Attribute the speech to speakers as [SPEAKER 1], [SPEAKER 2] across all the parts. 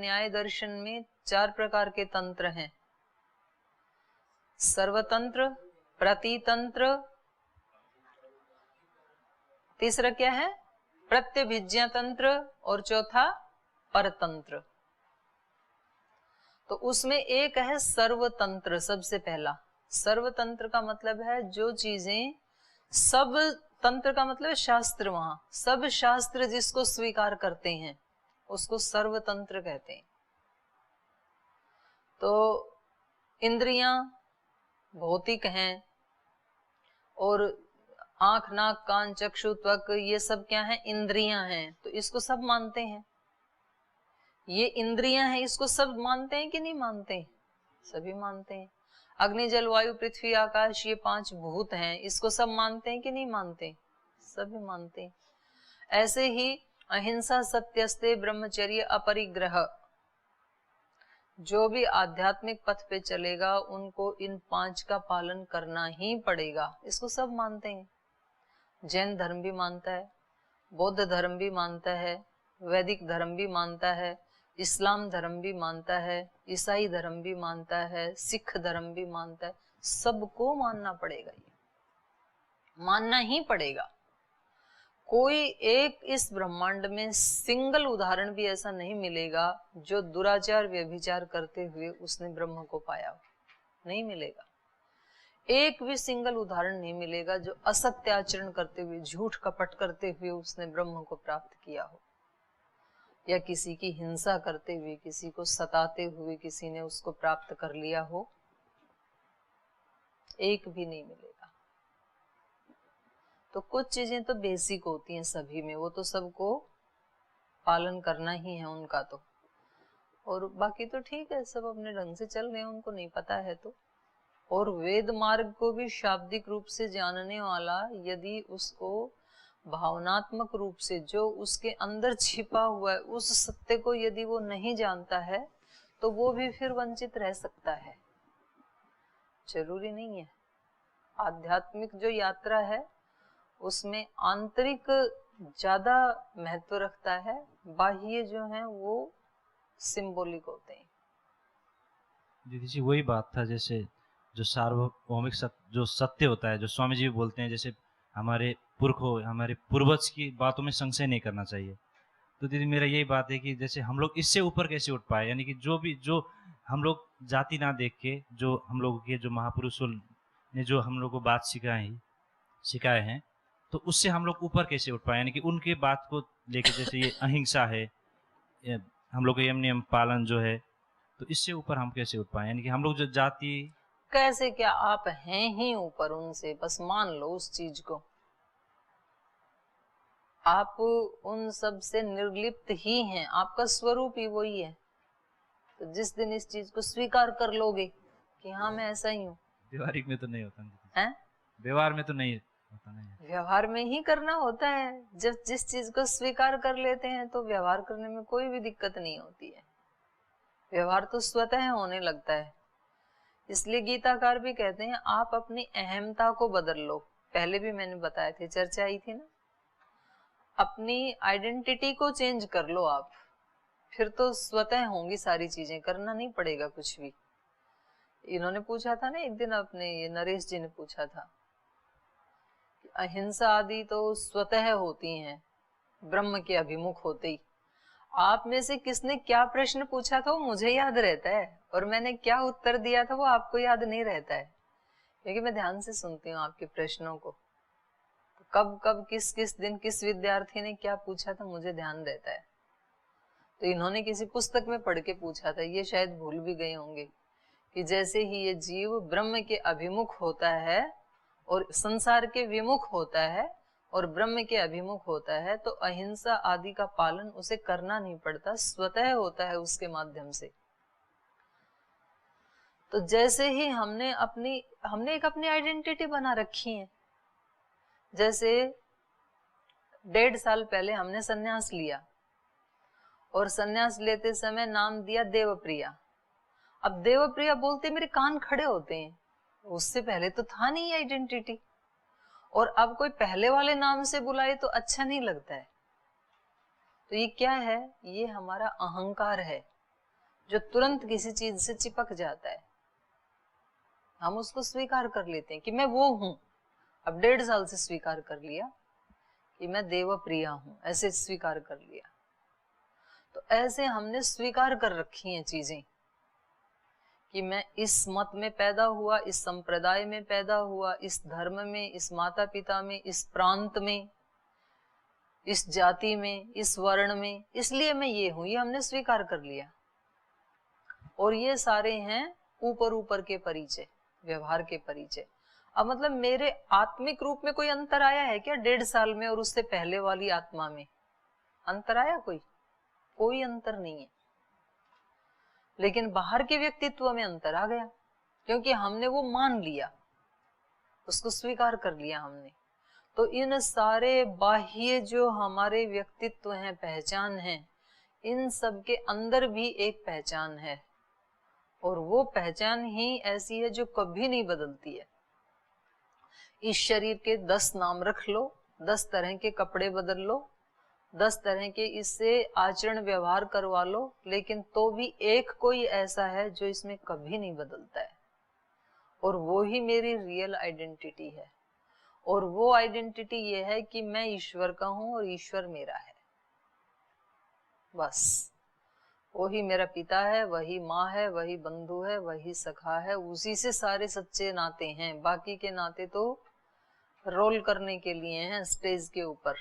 [SPEAKER 1] न्याय दर्शन में 4 प्रकार के तंत्र हैं, सर्वतंत्र, प्रतितंत्र, तीसरा क्या है, प्रत्यभिज्ञा तंत्र, और चौथा परतंत्र। तो उसमें एक है सर्वतंत्र। सबसे पहला सर्वतंत्र का मतलब है जो चीजें, सब तंत्र का मतलब शास्त्र, वहां सब शास्त्र जिसको स्वीकार करते हैं उसको सर्वतंत्र कहते हैं। तो इंद्रियां भौतिक हैं, और आंख, नाक, कान, चक्षु, त्वक, ये सब क्या है, इंद्रियां हैं। तो इसको सब मानते हैं, ये इंद्रियां हैं, इसको सब मानते हैं कि नहीं मानते? सभी मानते हैं। अग्नि, जल, वायु, पृथ्वी, आकाश, ये 5 भूत हैं, इसको सब मानते हैं कि नहीं मानते? सभी मानते हैं। ऐसे ही अहिंसा, सत्यस्ते, ब्रह्मचर्य, अपरिग्रह, जो भी आध्यात्मिक पथ पे चलेगा उनको इन 5 का पालन करना ही पड़ेगा, इसको सब मानते हैं। जैन धर्म भी मानता है, बौद्ध धर्म भी मानता है, वैदिक धर्म भी मानता है, इस्लाम धर्म भी मानता है, ईसाई धर्म भी मानता है, सिख धर्म भी मानता है। सबको मानना पड़ेगा, ये मानना ही पड़ेगा। कोई एक इस ब्रह्मांड में सिंगल उदाहरण भी ऐसा नहीं मिलेगा जो दुराचार व्यभिचार करते हुए उसने ब्रह्म को पाया हो, नहीं मिलेगा। एक भी सिंगल उदाहरण नहीं मिलेगा जो असत्य आचरण करते हुए, झूठ कपट करते हुए उसने ब्रह्म को प्राप्त किया हो, या किसी की हिंसा करते हुए, किसी को सताते हुए किसी ने उसको प्राप्त कर लिया हो, एक भी नहीं मिलेगा। तो कुछ चीजें तो बेसिक होती हैं सभी में, वो तो सबको पालन करना ही है उनका तो, और बाकी तो ठीक है, सब अपने ढंग से चल रहे हैं, उनको नहीं पता है तो। और वेद मार्ग को भी शाब्दिक रूप से जानने वाला यदि उसको भावनात्मक रूप से जो उसके अंदर छिपा हुआ है उस सत्य को यदि वो नहीं जानता है तो वो भी फिर वंचित रह सकता है। जरूरी नहीं है। आध्यात्मिक जो यात्रा है उसमें आंतरिक ज्यादा महत्व रखता है, बाह्य जो है वो सिंबॉलिक होते हैं।
[SPEAKER 2] दीदी जी वही बात था, जैसे जो सार्वभौमिक जो सत्य होता है, जो स्वामी जी बोलते हैं, जैसे हमारे पुरखों, हमारे पूर्वज की बातों में संशय नहीं करना चाहिए। तो दीदी मेरा यही बात है कि जैसे हम लोग इससे ऊपर कैसे उठ पाए, यानी कि जो हम लोग जाति ना देख के, जो हम लोग के जो महापुरुषों ने जो हम लोग को बात सिखाए हैं, तो उससे हम लोग ऊपर कैसे उठ पाए, यानी कि उनके बात को लेके, जैसे ये अहिंसा है, हम लोग का यम नियम पालन जो है, तो इससे ऊपर हम कैसे उठ पाए, यानी कि हम लोग जो जाति।
[SPEAKER 1] कैसे, क्या आप हैं ही ऊपर उनसे, बस मान लो उस चीज को, आप उन सब से निर्लिप्त ही हैं, आपका स्वरूप ही वही है। तो जिस दिन इस चीज को स्वीकार कर लोगे कि हाँ मैं ऐसा ही हूँ।
[SPEAKER 2] व्यवहारिक में तो नहीं होता
[SPEAKER 1] है,
[SPEAKER 2] व्यवहार में तो नहीं होता, नहीं
[SPEAKER 1] व्यवहार में ही करना होता है। जब जिस चीज को स्वीकार कर लेते हैं तो व्यवहार करने में कोई भी दिक्कत नहीं होती है, व्यवहार तो स्वतः होने लगता है। इसलिए गीताकार भी कहते हैं आप अपनी अहमता को बदल लो। पहले भी मैंने बताया थे, चर्चा आई थी ना, अपनी आइडेंटिटी को चेंज कर लो आप, फिर तो स्वतः होंगी सारी चीजें, करना नहीं पड़ेगा कुछ भी। इन्होंने पूछा था ना एक दिन, अपने ये नरेश जी ने पूछा था, अहिंसा आदि तो स्वतः होती हैं ब्रह्म के अभिमुख होते ही। आप में से किसने क्या प्रश्न पूछा था वो मुझे याद रहता है, और मैंने क्या उत्तर दिया था वो आपको याद नहीं रहता है, क्योंकि मैं ध्यान से सुनती हूँ आपके प्रश्नों को। तो कब कब किस किस दिन किस विद्यार्थी ने क्या पूछा था मुझे ध्यान रहता है। तो इन्होंने किसी पुस्तक में पढ़ के पूछा था, ये शायद भूल भी गए होंगे, कि जैसे ही ये जीव ब्रह्म के अभिमुख होता है और संसार के विमुख होता है और ब्रह्म के अभिमुख होता है, तो अहिंसा आदि का पालन उसे करना नहीं पड़ता, स्वतः होता है उसके माध्यम से। तो जैसे ही हमने एक अपनी आइडेंटिटी बना रखी है, जैसे 1.5 साल पहले हमने सन्यास लिया और सन्यास लेते समय नाम दिया देवप्रिया। अब देवप्रिया बोलते मेरे कान खड़े होते हैं, उससे पहले तो था नहीं आइडेंटिटी, और अब कोई पहले वाले नाम से बुलाए तो अच्छा नहीं लगता है। तो ये क्या है, ये हमारा अहंकार है। जो तुरंत किसी चीज से चिपक जाता है, हम उसको स्वीकार कर लेते हैं कि मैं वो हूं। अब 1.5 साल से स्वीकार कर लिया कि मैं देवप्रिया हूं, ऐसे स्वीकार कर लिया। तो ऐसे हमने स्वीकार कर रखी हैं चीजें कि मैं इस मत में पैदा हुआ, इस संप्रदाय में पैदा हुआ, इस धर्म में, इस माता पिता में, इस प्रांत में, इस जाति में, इस वर्ण में, इसलिए मैं ये हूं, ये हमने स्वीकार कर लिया। और ये सारे हैं ऊपर ऊपर के परिचय, व्यवहार के परिचय। अब मतलब मेरे आत्मिक रूप में कोई अंतर आया है क्या 1.5 साल में और उससे पहले वाली आत्मा में? अंतर आया कोई अंतर नहीं है। लेकिन बाहर के व्यक्तित्व में अंतर आ गया, क्योंकि हमने वो मान लिया, उसको स्वीकार कर लिया हमने। तो इन सारे बाह्य जो हमारे व्यक्तित्व हैं, पहचान है, इन सब के अंदर भी एक पहचान है, और वो पहचान ही ऐसी है जो कभी नहीं बदलती है। इस शरीर के 10 नाम रख लो, 10 तरह के कपड़े बदल लो, 10 तरह के इससे आचरण व्यवहार करवा लो, लेकिन तो भी एक कोई ऐसा है जो इसमें कभी नहीं बदलता है, और वो ही मेरी रियल आइडेंटिटी है। और वो आइडेंटिटी ये है कि मैं ईश्वर का हूं और ईश्वर मेरा है। बस वही मेरा पिता है, वही माँ है, वही बंधु है, वही सखा है, उसी से सारे सच्चे नाते हैं। बाकी के नाते तो रोल करने के लिए हैं, स्टेज के ऊपर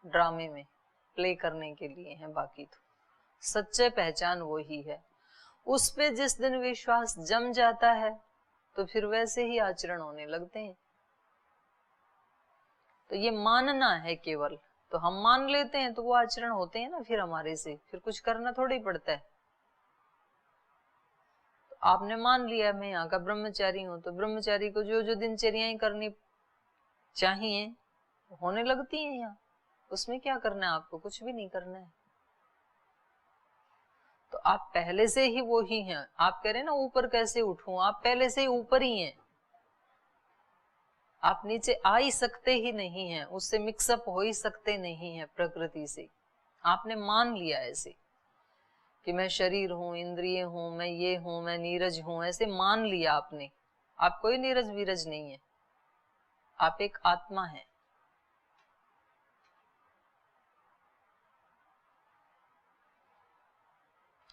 [SPEAKER 1] ड्रामे में प्ले करने के लिए हैं, बाकी तो सच्चे पहचान वही है। उस पे जिस दिन विश्वास जम जाता है तो फिर वैसे ही आचरण होने लगते हैं। तो ये मानना है केवल, तो हम मान लेते हैं तो वो आचरण होते हैं ना फिर हमारे से, फिर कुछ करना थोड़ी पड़ता है। तो आपने मान लिया मैं यहाँ का ब्रह्मचारी हूं, तो ब्रह्मचारी को जो जो दिनचर्याएं करनी चाहिए होने लगती हैं यहाँ। उसमें क्या करना है आपको? कुछ भी नहीं करना है। तो आप पहले से ही वो ही हैं। आप कह रहे हैं ना ऊपर कैसे उठूं, आप पहले से ही ऊपर ही हैं। आप नीचे आ ही सकते ही नहीं हैं, उससे मिक्सअप हो ही सकते नहीं हैं प्रकृति से। आपने मान लिया ऐसे कि मैं शरीर हूं, इंद्रिय हूं, मैं ये हूं, मैं नीरज हूं, ऐसे मान लिया आपने। आप कोई नीरज वीरज नहीं है, आप एक आत्मा है।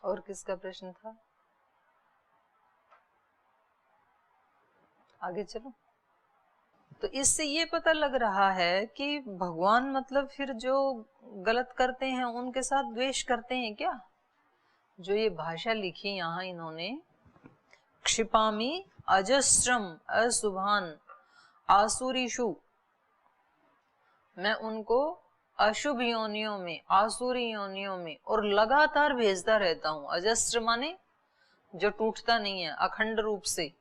[SPEAKER 1] और किसका प्रश्न था? आगे चलो। तो इससे ये पता लग रहा है कि भगवान मतलब फिर जो गलत करते हैं उनके साथ द्वेष करते हैं क्या? जो ये भाषा लिखी यहाँ इन्होंने, क्षिपामी अजस्रम असुभान आसुरीषु, मैं उनको अशुभ योनियों में, आसुरी योनियों में और लगातार भेजता रहता हूं। अजस्र माने जो टूटता नहीं है, अखंड रूप से।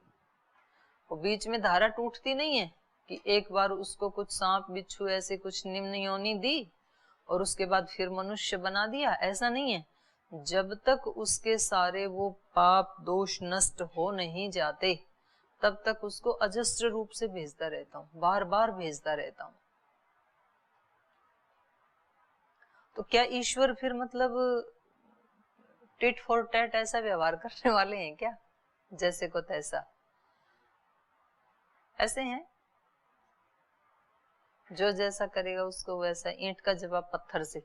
[SPEAKER 1] वो बीच में धारा टूटती नहीं है कि एक बार उसको कुछ सांप बिच्छू ऐसे कुछ निम्न योनि दी और उसके बाद फिर मनुष्य बना दिया, ऐसा नहीं है। जब तक उसके सारे वो पाप दोष नष्ट हो नहीं जाते तब तक उसको अजस्र रूप से भेजता रहता हूँ, बार बार भेजता रहता हूँ। तो क्या ईश्वर फिर मतलब टिट फॉर टैट ऐसा व्यवहार करने वाले हैं क्या? जैसे को तैसा ऐसे हैं, जो जैसा करेगा उसको वैसा। ईंट का जवाब पत्थर से।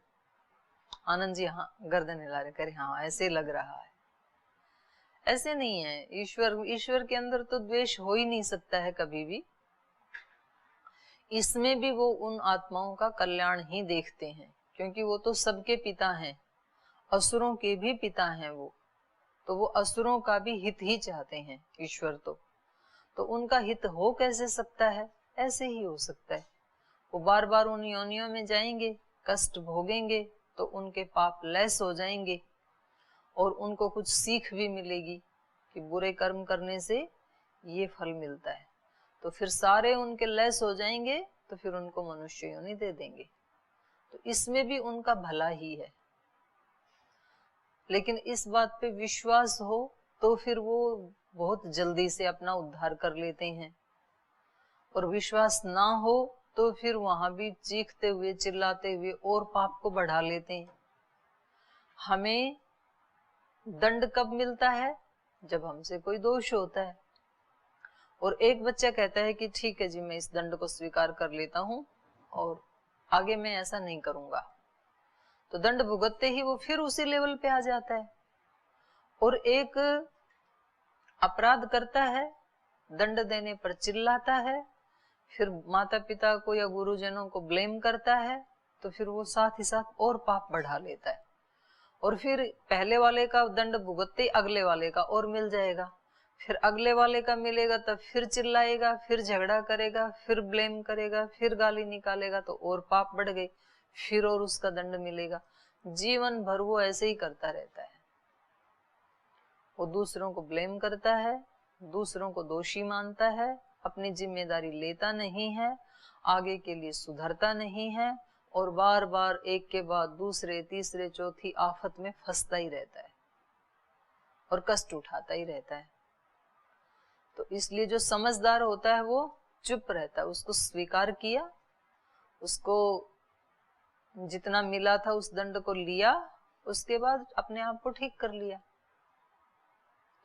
[SPEAKER 1] आनंद जी हाँ गर्दन हिला रहे, करे हाँ ऐसे लग रहा है। ऐसे नहीं है। ईश्वर के अंदर तो द्वेष हो ही नहीं सकता है कभी भी। इसमें भी वो उन आत्माओं का कल्याण ही देखते हैं, क्योंकि वो तो सबके पिता हैं, असुरों के भी पिता हैं वो। तो वो असुरों का भी हित ही चाहते हैं ईश्वर। तो उनका हित हो कैसे सकता है? ऐसे ही हो सकता है। वो बार बार उन योनियों में जाएंगे, कष्ट भोगेंगे, तो उनके पाप लैस हो जाएंगे और उनको कुछ सीख भी मिलेगी कि बुरे कर्म करने से ये फल मिलता है। तो फिर सारे उनके लैस हो जाएंगे, तो फिर उनको मनुष्य योनि दे देंगे। तो इसमें भी उनका भला ही है। लेकिन इस बात पे विश्वास हो तो फिर वो बहुत जल्दी से अपना उद्धार कर लेते हैं, और विश्वास ना हो तो फिर वहां भी चीखते हुए चिल्लाते हुए और पाप को बढ़ा लेते हैं। हमें दंड कब मिलता है? जब हमसे कोई दोष होता है। और एक बच्चा कहता है कि ठीक है जी, मैं इस दंड को स्वीकार कर लेता हूं और आगे मैं ऐसा नहीं करूंगा, तो दंड भुगतते ही वो फिर उसी लेवल पे आ जाता है। और एक अपराध करता है, दंड देने पर चिल्लाता है, फिर माता पिता को या गुरुजनों को ब्लेम करता है, तो फिर वो साथ ही साथ और पाप बढ़ा लेता है। और फिर पहले वाले का दंड भुगतते अगले वाले का और मिल जाएगा, फिर अगले वाले का मिलेगा तब फिर चिल्लाएगा, फिर झगड़ा करेगा, फिर ब्लेम करेगा, फिर गाली निकालेगा, तो और पाप बढ़ गए, फिर और उसका दंड मिलेगा। जीवन भर वो ऐसे ही करता रहता है। वो दूसरों को ब्लेम करता है, दूसरों को दोषी मानता है, अपनी जिम्मेदारी लेता नहीं है, आगे के लिए सुधरता नहीं है, और बार बार एक के बाद दूसरे तीसरे चौथी आफत में फंसता ही रहता है और कष्ट उठाता ही रहता है। तो इसलिए जो समझदार होता है वो चुप रहता है, उसको स्वीकार किया, उसको जितना मिला था उस दंड को लिया, उसके बाद अपने आप को ठीक कर लिया,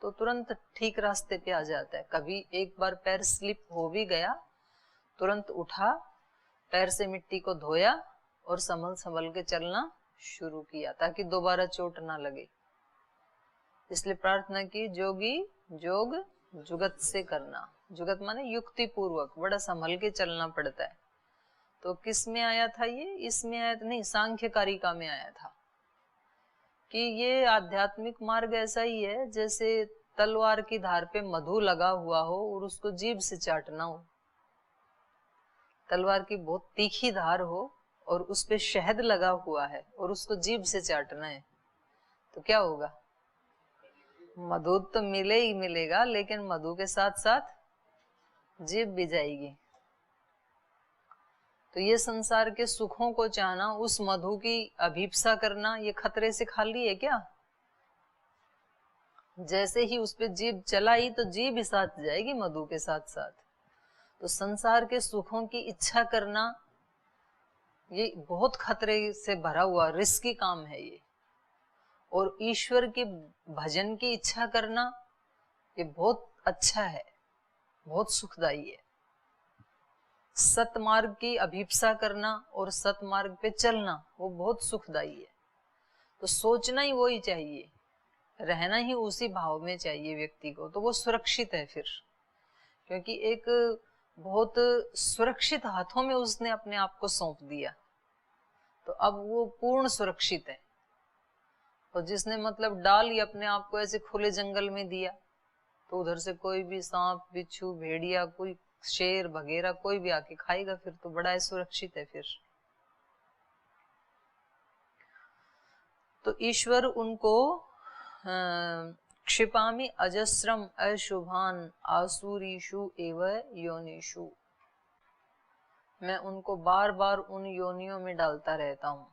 [SPEAKER 1] तो तुरंत ठीक रास्ते पे आ जाता है। कभी एक बार पैर स्लिप हो भी गया, तुरंत उठा, पैर से मिट्टी को धोया और संभल संभल के चलना शुरू किया, ताकि दोबारा चोट ना लगे। इसलिए प्रार्थना की, जोगी जोग जुगत से करना। जुगत माने युक्ति पूर्वक, बड़ा संभल के चलना पड़ता है। तो किस में आया था ये? इसमें आया था नहीं, सांख्य कारिका में आया था कि ये आध्यात्मिक मार्ग ऐसा ही है जैसे तलवार की धार पे मधु लगा हुआ हो और उसको जीभ से चाटना हो। तलवार की बहुत तीखी धार हो और उस पे शहद लगा हुआ है और उसको जीभ से चाटना है, तो क्या होगा? मधु तो मिले ही मिलेगा, लेकिन मधु के साथ साथ जीभ भी जाएगी। तो ये संसार के सुखों को चाहना, उस मधु की अभीप्सा करना, ये खतरे से खाली है क्या? जैसे ही उस पे जीभ चलाई तो जीभ भी साथ जाएगी मधु के साथ साथ। तो संसार के सुखों की इच्छा करना ये बहुत खतरे से भरा हुआ रिस्की काम है ये। और ईश्वर के भजन की इच्छा करना ये बहुत अच्छा है, बहुत सुखदायी है। सतमार्ग की अभीप्सा करना और सतमार्ग पे चलना वो बहुत सुखदायी है। तो सोचना ही वही चाहिए, रहना ही उसी भाव में चाहिए व्यक्ति को, तो वो सुरक्षित है फिर, क्योंकि एक बहुत सुरक्षित हाथों में उसने अपने आप को सौंप दिया, तो अब वो पूर्ण सुरक्षित है। और जिसने मतलब डाल ही अपने आप को ऐसे खुले जंगल में दिया, तो उधर से कोई भी सांप बिच्छू भेड़िया कोई शेर वगैरह कोई भी आके खाएगा, फिर तो बड़ा असुरक्षित है फिर। तो ईश्वर उनको क्षिपामि अजस्रम अशुभान आसुरीषु एव योनिषु, मैं उनको बार बार उन योनियों में डालता रहता हूँ,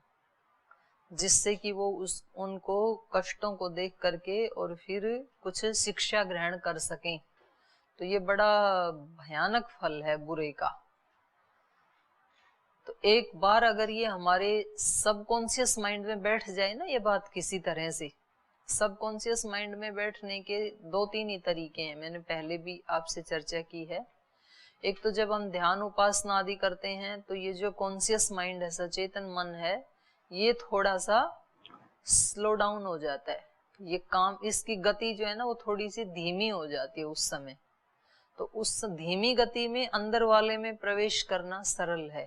[SPEAKER 1] जिससे कि वो उनको कष्टों को देख करके और फिर कुछ शिक्षा ग्रहण कर सकें। तो ये बड़ा भयानक फल है बुरे का। तो एक बार अगर ये हमारे सबकॉन्शियस माइंड में बैठ जाए ना ये बात किसी तरह से, सबकॉन्शियस माइंड में बैठने के दो तीन ही तरीके हैं, मैंने पहले भी आपसे चर्चा की है। एक तो जब हम ध्यान उपासना आदि करते हैं तो ये जो कॉन्शियस माइंड है, सचेतन मन है, ये थोड़ा सा स्लो डाउन हो जाता है, ये काम इसकी गति जो है ना वो थोड़ी सी धीमी हो जाती है उस समय। तो उस धीमी गति में अंदर वाले में प्रवेश करना सरल है।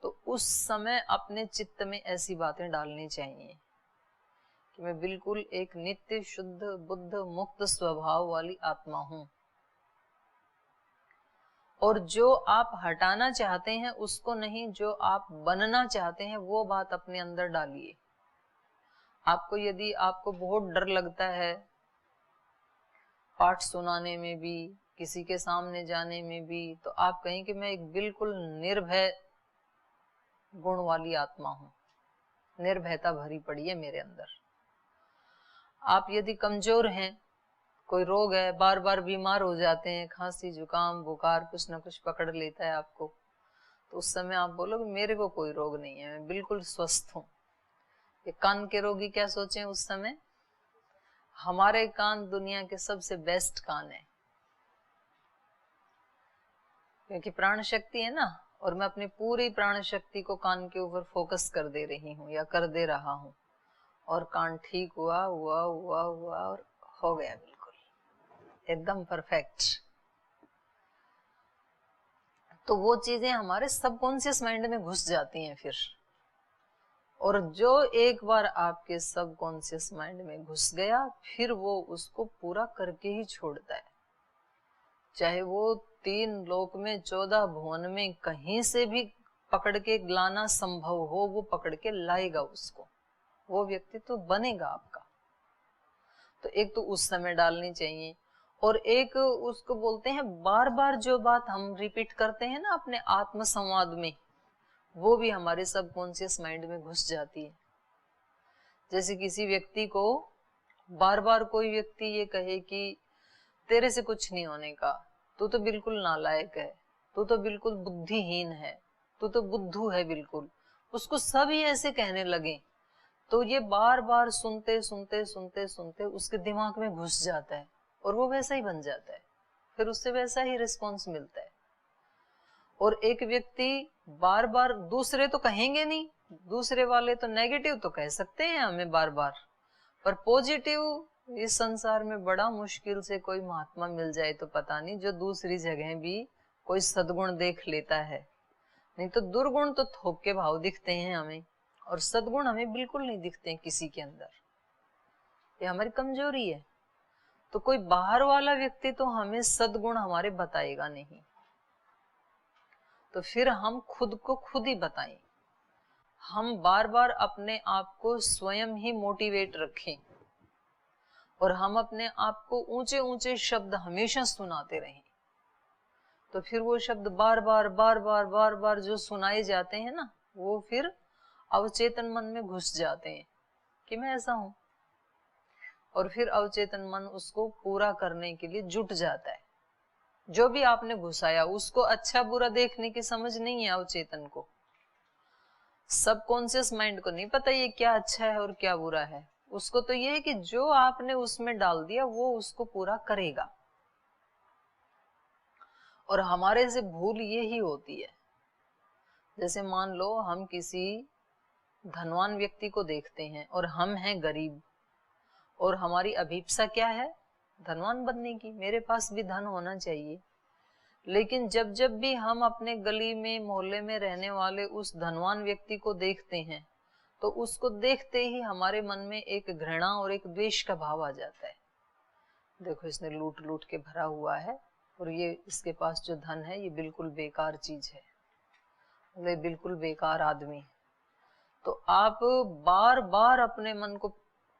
[SPEAKER 1] तो उस समय अपने चित्त में ऐसी बातें डालनी चाहिए कि मैं बिल्कुल एक नित्य शुद्ध बुद्ध मुक्त स्वभाव वाली आत्मा हूं, और जो आप हटाना चाहते हैं उसको नहीं, जो आप बनना चाहते हैं वो बात अपने अंदर डालिए। आपको यदि आपको बहुत डर लगता है पाठ सुनाने में भी, किसी के सामने जाने में भी, तो आप कहें कि मैं एक बिल्कुल निर्भय गुण वाली आत्मा हूं, निर्भयता भरी पड़ी है मेरे अंदर। आप यदि कमजोर हैं, कोई रोग है, बार बार बीमार हो जाते हैं, खांसी जुकाम बुखार कुछ ना कुछ पकड़ लेता है आपको, तो उस समय आप बोलोगे मेरे को कोई रोग नहीं है, मैं बिल्कुल स्वस्थ हूं। ये कान के रोगी क्या सोचें उस समय? हमारे कान दुनिया के सबसे बेस्ट कान है, क्योंकि प्राण शक्ति है ना, और मैं अपनी पूरी प्राण शक्ति को कान के ऊपर फोकस कर दे रही हूँ या कर दे रहा हूँ, और कान ठीक हुआ हुआ हुआ हुआ और हो गया बिल्कुल एकदम परफेक्ट। तो वो चीजें हमारे सबकॉन्शियस माइंड में घुस जाती हैं फिर, और जो एक बार आपके सबकॉन्शियस माइंड में घुस गया फिर वो उसको पूरा करके ही छोड़ता है, चाहे वो 3 लोक में 14 भुवन में कहीं से भी पकड़ के लाना संभव हो, वो पकड़ के लाएगा उसको, वो व्यक्ति तो बनेगा आपका। तो एक तो उस समय डालनी चाहिए, और एक उसको बोलते हैं बार बार जो बात हम रिपीट करते हैं ना अपने आत्म संवाद में, वो भी हमारे सबकॉन्शियस माइंड में घुस जाती है। जैसे किसी व्यक्ति को बार बार कोई व्यक्ति ये कहे कि तेरे से कुछ नहीं होने का, तू तो बिल्कुल नालायक है, तू तो बिल्कुल बुद्धिहीन है, तू तो बुद्धू है बिल्कुल, उसको सभी ऐसे कहने लगे, तो ये बार बार सुनते सुनते सुनते सुनते उसके दिमाग में घुस जाता है और वो वैसा ही बन जाता है, फिर उससे वैसा ही रिस्पॉन्स मिलता है। और एक व्यक्ति बार बार, दूसरे तो कहेंगे नहीं, दूसरे वाले तो नेगेटिव तो कह सकते हैं हमें बार बार, पर पॉजिटिव इस संसार में बड़ा मुश्किल से कोई महात्मा मिल जाए तो पता नहीं, जो दूसरी जगह भी कोई सद्गुण देख लेता है। नहीं तो दुर्गुण तो थोक के भाव दिखते हैं हमें, और सद्गुण हमें बिल्कुल नहीं दिखते हैं किसी के अंदर, ये हमारी कमजोरी है। तो कोई बाहर वाला व्यक्ति तो हमें सद्गुण हमारे बताएगा नहीं, तो फिर हम खुद को खुद ही बताएं। हम बार बार अपने आप को स्वयं ही मोटिवेट रखें, और हम अपने आप को ऊंचे ऊंचे शब्द हमेशा सुनाते रहें। तो फिर वो शब्द बार बार बार बार बार बार जो सुनाए जाते हैं ना, वो फिर अवचेतन मन में घुस जाते हैं कि मैं ऐसा हूं, और फिर अवचेतन मन उसको पूरा करने के लिए जुट जाता है। जो भी आपने घुसाया उसको अच्छा बुरा देखने की समझ नहीं है अवचेतन को, सबकॉन्शियस माइंड को नहीं पता ये क्या अच्छा है और क्या बुरा है, उसको तो ये है कि जो आपने उसमें डाल दिया वो उसको पूरा करेगा। और हमारे से भूल ये ही होती है, जैसे मान लो हम किसी धनवान व्यक्ति को देखते हैं और हम हैं गरीब, और हमारी अभीप्सा क्या है, धनवान बनने की, मेरे पास भी धन होना चाहिए। लेकिन जब जब भी हम अपने गली में मोहल्ले में रहने वाले उस धनवान व्यक्ति को देखते हैं, तो उसको देखते ही हमारे मन में एक घृणा और एक द्वेष का भाव आ जाता है। देखो इसने लूट लूट के भरा हुआ है, और ये इसके पास जो धन है ये बिल्कुल बेकार चीज है, ये बिल्कुल बेकार आदमी। तो आप बार बार अपने मन को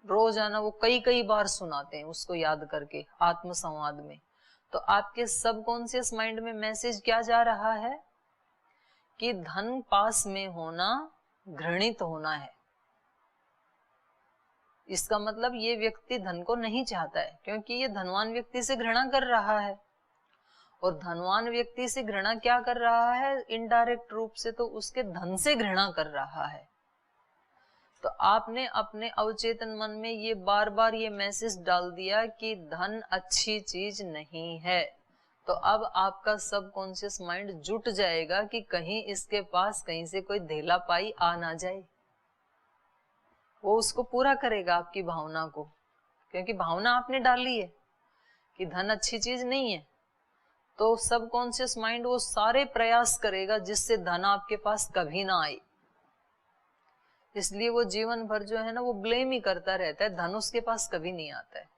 [SPEAKER 1] रोजाना वो कई कई बार सुनाते हैं उसको याद करके आत्म संवाद में, तो आपके सबकॉन्शियस माइंड में मैसेज क्या जा रहा है कि धन पास में होना घृणित होना है। इसका मतलब ये व्यक्ति धन को नहीं चाहता है, क्योंकि ये धनवान व्यक्ति से घृणा कर रहा है, और धनवान व्यक्ति से घृणा क्या कर रहा है, इनडायरेक्ट रूप से तो उसके धन से घृणा कर रहा है। तो आपने अपने अवचेतन मन में ये बार बार ये मैसेज डाल दिया कि धन अच्छी चीज नहीं है, तो अब आपका सबकॉन्शियस माइंड जुट जाएगा कि कहीं इसके पास कहीं से कोई धेला पाई आ ना जाए, वो उसको पूरा करेगा आपकी भावना को, क्योंकि भावना आपने डाली है कि धन अच्छी चीज नहीं है। तो सबकॉन्शियस माइंड वो सारे प्रयास करेगा जिससे धन आपके पास कभी ना आए। इसलिए वो जीवन भर जो है ना वो ब्लेम ही करता रहता है, धन उसके पास कभी नहीं आता है।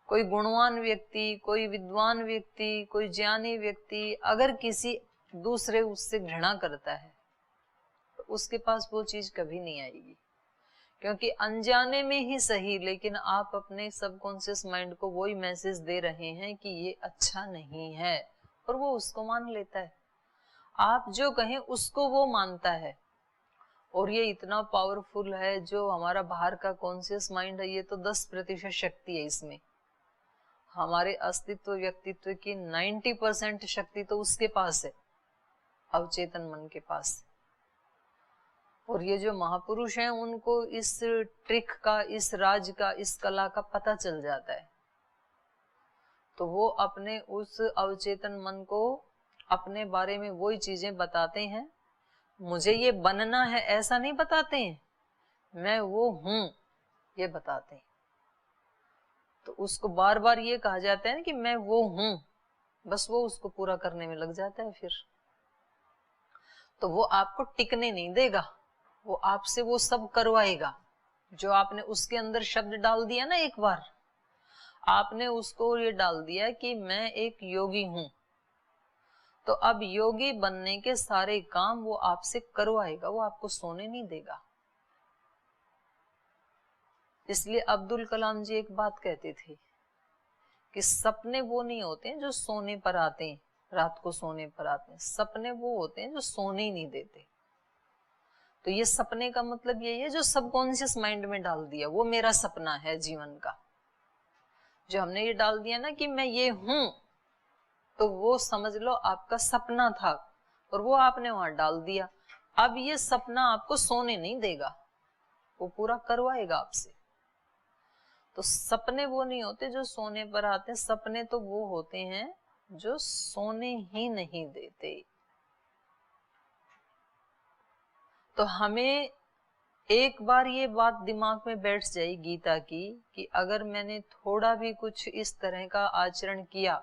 [SPEAKER 1] कोई गुणवान व्यक्ति, कोई विद्वान व्यक्ति, कोई ज्ञानी व्यक्ति अगर किसी दूसरे उससे घृणा करता है तो उसके पास वो चीज कभी नहीं आएगी, क्योंकि अनजाने में ही सही, लेकिन आप अपने सबकॉन्शियस माइंड को वही मैसेज दे रहे हैं कि ये अच्छा नहीं है, और वो उसको मान लेता है। आप जो कहें उसको वो मानता है, और ये इतना पावरफुल है। जो हमारा बाहर का कॉन्शियस माइंड है ये तो 10% शक्ति है इसमें, हमारे अस्तित्व व्यक्तित्व की 90% शक्ति तो उसके पास है, अवचेतन मन के पास। और ये जो महापुरुष हैं उनको इस ट्रिक का, इस राज का, इस कला का पता चल जाता है, तो वो अपने उस अवचेतन मन को अपने बारे में वही चीजें बताते हैं। मुझे ये बनना है ऐसा नहीं बताते हैं, मैं वो हूं ये बताते हैं। तो उसको बार बार ये कहा जाता है ना कि मैं वो हूं, बस वो उसको पूरा करने में लग जाता है फिर। तो वो आपको टिकने नहीं देगा, वो आपसे वो सब करवाएगा जो आपने उसके अंदर शब्द डाल दिया ना। एक बार आपने उसको ये डाल दिया कि मैं एक योगी हूं, तो अब योगी बनने के सारे काम वो आपसे करवाएगा, वो आपको सोने नहीं देगा। इसलिए अब्दुल कलाम जी एक बात कहते थे कि सपने वो नहीं होते हैं जो सोने पर आते हैं, रात को सोने पर आते हैं, सपने वो होते हैं जो सोने ही नहीं देते। तो ये सपने का मतलब यही है जो सबकॉन्शियस माइंड में डाल दिया, वो मेरा सपना है जीवन का। जो हमने ये डाल दिया ना कि मैं ये हूं, तो वो समझ लो आपका सपना था और वो आपने वहां डाल दिया। अब ये सपना आपको सोने नहीं देगा, वो पूरा करवाएगा आपसे। तो सपने वो नहीं होते जो सोने पर आते हैं, सपने तो वो होते हैं जो सोने ही नहीं देते। तो हमें एक बार ये बात दिमाग में बैठ जाए गीता की कि अगर मैंने थोड़ा भी कुछ इस तरह का आचरण किया,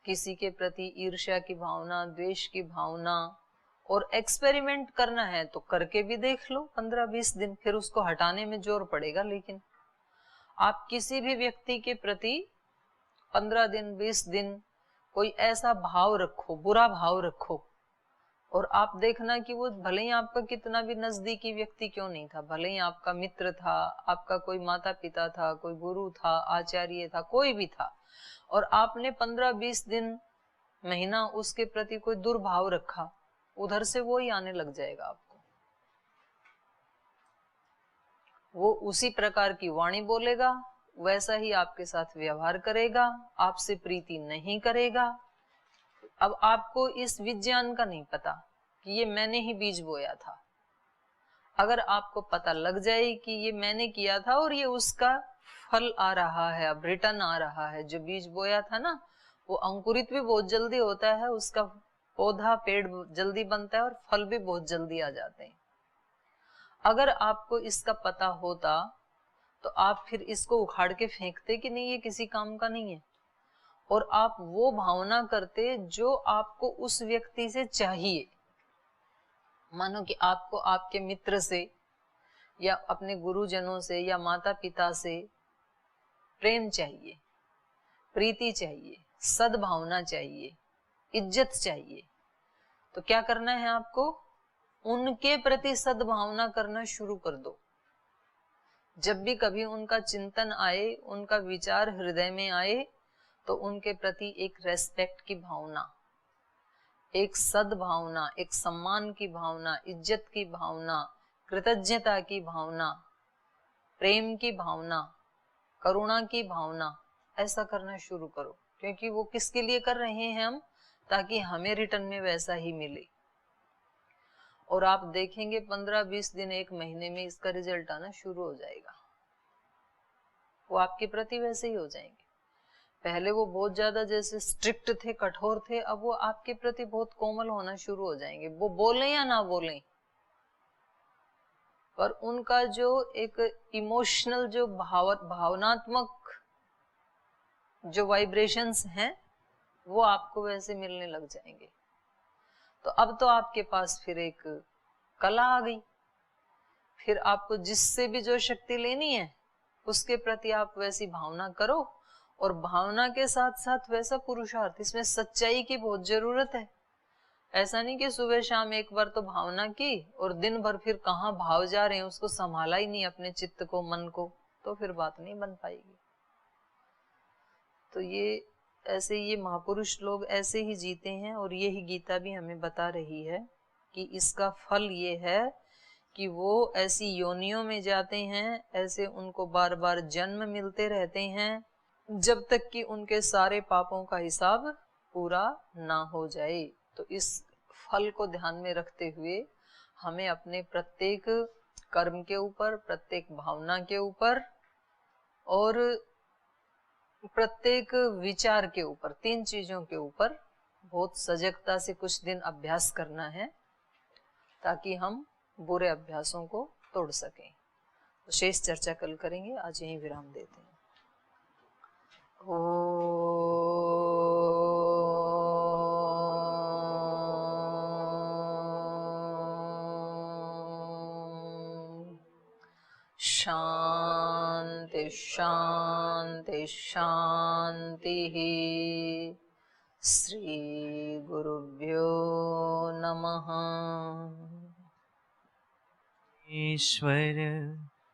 [SPEAKER 1] किसी के प्रति ईर्ष्या की भावना, द्वेष की भावना, और एक्सपेरिमेंट करना है तो करके भी देख लो 15-20 दिन, फिर उसको हटाने में जोर पड़ेगा। लेकिन आप किसी भी व्यक्ति के प्रति 15 दिन 20 दिन कोई ऐसा भाव रखो, बुरा भाव रखो, और आप देखना कि वो भले ही आपका कितना भी नजदीकी व्यक्ति क्यों नहीं था, भले ही आपका मित्र था, आपका कोई माता पिता था, कोई गुरु था, आचार्य था, कोई भी था, और आपने 15-20 दिन, महीना उसके प्रति कोई दुर्भाव रखा, उधर से वो ही आने लग जाएगा आपको। वो उसी प्रकार की वाणी बोलेगा, वैसा ही आपके साथ व्यवहार करेगा, आपसे प्रीति नहीं करेगा। अब आपको इस विज्ञान का नहीं पता कि ये मैंने ही बीज बोया था। अगर आपको पता लग जाए कि ये मैंने किया था और ये उसका फल आ रहा है, अब रिटर्न आ रहा है, जो बीज बोया था ना वो अंकुरित भी बहुत जल्दी होता है, उसका पौधा पेड़ जल्दी बनता है और फल भी बहुत जल्दी आ जाते हैं। अगर आपको इसका पता होता तो आप फिर इसको उखाड़ के फेंकते कि नहीं ये किसी काम का नहीं है, और आप वो भावना करते जो आपको उस व्यक्ति से चाहिए। मानो कि आपको आपके मित्र से या अपने गुरुजनों से या माता पिता से प्रेम चाहिए, प्रीति चाहिए, सद्भावना चाहिए, इज्जत चाहिए, तो क्या करना है आपको? उनके प्रति सद्भावना करना शुरू कर दो। जब भी कभी उनका चिंतन आए, उनका विचार हृदय में आए, तो उनके प्रति एक रेस्पेक्ट की भावना, एक सद्भावना, एक सम्मान की भावना, इज्जत की भावना, कृतज्ञता की भावना, प्रेम की भावना, करुणा की भावना, ऐसा करना शुरू करो। क्योंकि वो किसके लिए कर रहे हैं हम? ताकि हमें रिटर्न में वैसा ही मिले। और आप देखेंगे 15-20 दिन, एक महीने में इसका रिजल्ट आना शुरू हो जाएगा। वो आपके प्रति वैसे ही हो जाएंगे। पहले वो बहुत ज्यादा जैसे स्ट्रिक्ट थे, कठोर थे, अब वो आपके प्रति बहुत कोमल होना शुरू हो जाएंगे। वो बोलें या ना बोलें, पर उनका जो एक इमोशनल, जो भावनात्मक जो वाइब्रेशंस हैं, वो आपको वैसे मिलने लग जाएंगे। तो अब तो आपके पास फिर एक कला आ गई। फिर आपको जिससे भी जो शक्ति लेनी है उसके प्रति आप वैसी भावना करो, और भावना के साथ साथ वैसा पुरुषार्थ। इसमें सच्चाई की बहुत जरूरत है। ऐसा नहीं कि सुबह शाम एक बार तो भावना की और दिन भर फिर कहाँ भाव जा रहे हैं उसको संभाला ही नहीं, अपने चित्त को, मन को, तो फिर बात नहीं बन पाएगी। तो ये ऐसे ये महापुरुष लोग ऐसे ही जीते हैं, और ये ही गीता भी हमें बता रही है कि इसका फल ये है कि वो ऐसी योनियों में जाते हैं, ऐसे उनको बार बार जन्म मिलते रहते हैं, जब तक कि उनके सारे पापों का हिसाब पूरा ना हो जाए। तो इस फल को ध्यान में रखते हुए हमें अपने प्रत्येक कर्म के ऊपर, प्रत्येक भावना के ऊपर और प्रत्येक विचार के ऊपर, 3 चीजों के ऊपर बहुत सजगता से कुछ दिन अभ्यास करना है, ताकि हम बुरे अभ्यासों को तोड़ सकें। तो शेष चर्चा कल करेंगे, आज यहीं विराम देते हैं। शांति शांति शांति। श्री गुरुभ्यो नमः।
[SPEAKER 3] ईश्वर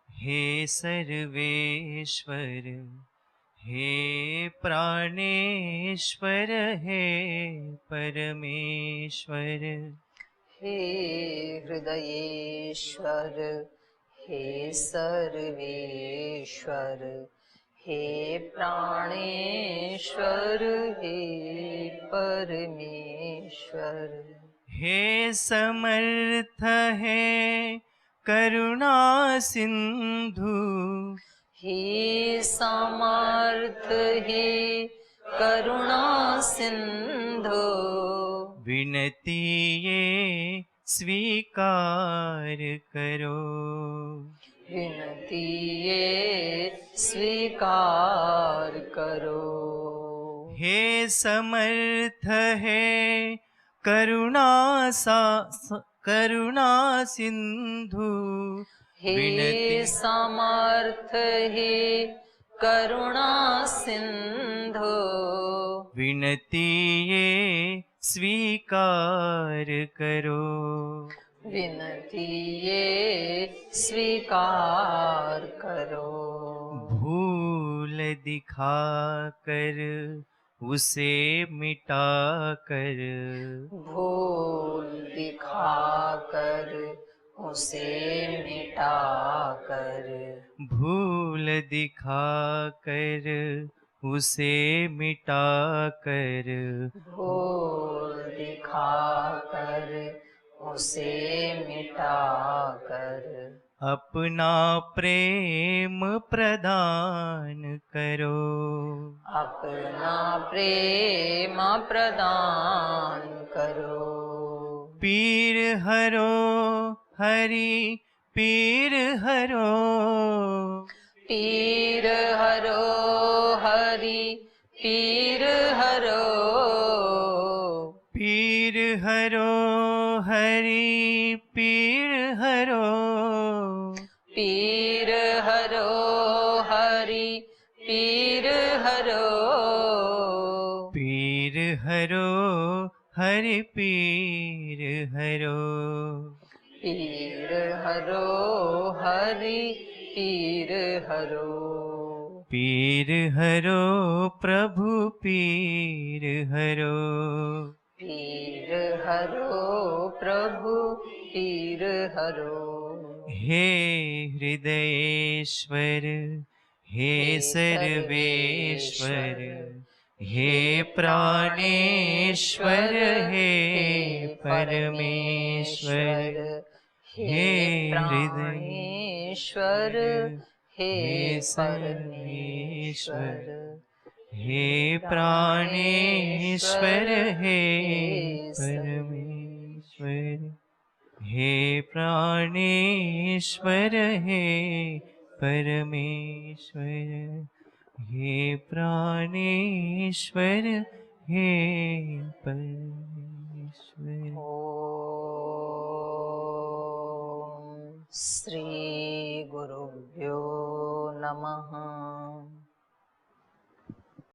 [SPEAKER 3] हे सर्वेश्वर, हे प्राणेश्वर, हे परमेश्वर,
[SPEAKER 1] हे हृदयेश्वर, हे सर्वेश्वर, हे प्राणेश्वर, हे परमेश्वर,
[SPEAKER 3] हे समर्थ, हे करुणा सिंधु,
[SPEAKER 1] हे समर्थ, हे करुणा सिंधु,
[SPEAKER 3] विनती ये स्वीकार करो,
[SPEAKER 1] विनती ये स्वीकार करो।
[SPEAKER 3] हे समर्थ, हे करुणा सिंधु,
[SPEAKER 1] हे समर्थ, हे करुणा सिंधु,
[SPEAKER 3] विनती ये स्वीकार करो,
[SPEAKER 1] विनती ये स्वीकार करो।
[SPEAKER 3] भूल दिखा कर उसे मिटा कर,
[SPEAKER 1] भूल दिखाकर उसे मिटाकर,
[SPEAKER 3] भूल दिखा कर उसे मिटा कर,
[SPEAKER 1] भूल दिखाकर उसे मिटाकर,
[SPEAKER 3] अपना प्रेम प्रदान करो,
[SPEAKER 1] अपना प्रेम प्रदान करो।
[SPEAKER 3] पीर हरो हरि पीर हरो,
[SPEAKER 1] पीर हरो हरि पीर हरो,
[SPEAKER 3] पीर हरो हरि पीर हरो,
[SPEAKER 1] पीर हरो हरि पीर हरो,
[SPEAKER 3] पीर हरो हरि पीर हरो,
[SPEAKER 1] पीर हरो हरि पीर हरो,
[SPEAKER 3] पीर हरो प्रभु पीर हरो,
[SPEAKER 1] पीर हरो प्रभु पीर हरो।
[SPEAKER 3] हे हृदयेश्वर, हे सर्वेश्वर, हे प्राणेश्वर, हे परमेश्वर, हे
[SPEAKER 1] प्राणेश्वर, हे
[SPEAKER 3] सर्वेश्वर,
[SPEAKER 1] परमेश्वर,
[SPEAKER 3] हे प्राणेश्वर, हे परमेश्वर, हे प्राणेश्वर, हे परमेश्वर, हे प्राणेश्वर, हे परमेश्वर।
[SPEAKER 1] ओम श्री गुरुभ्यो नमः।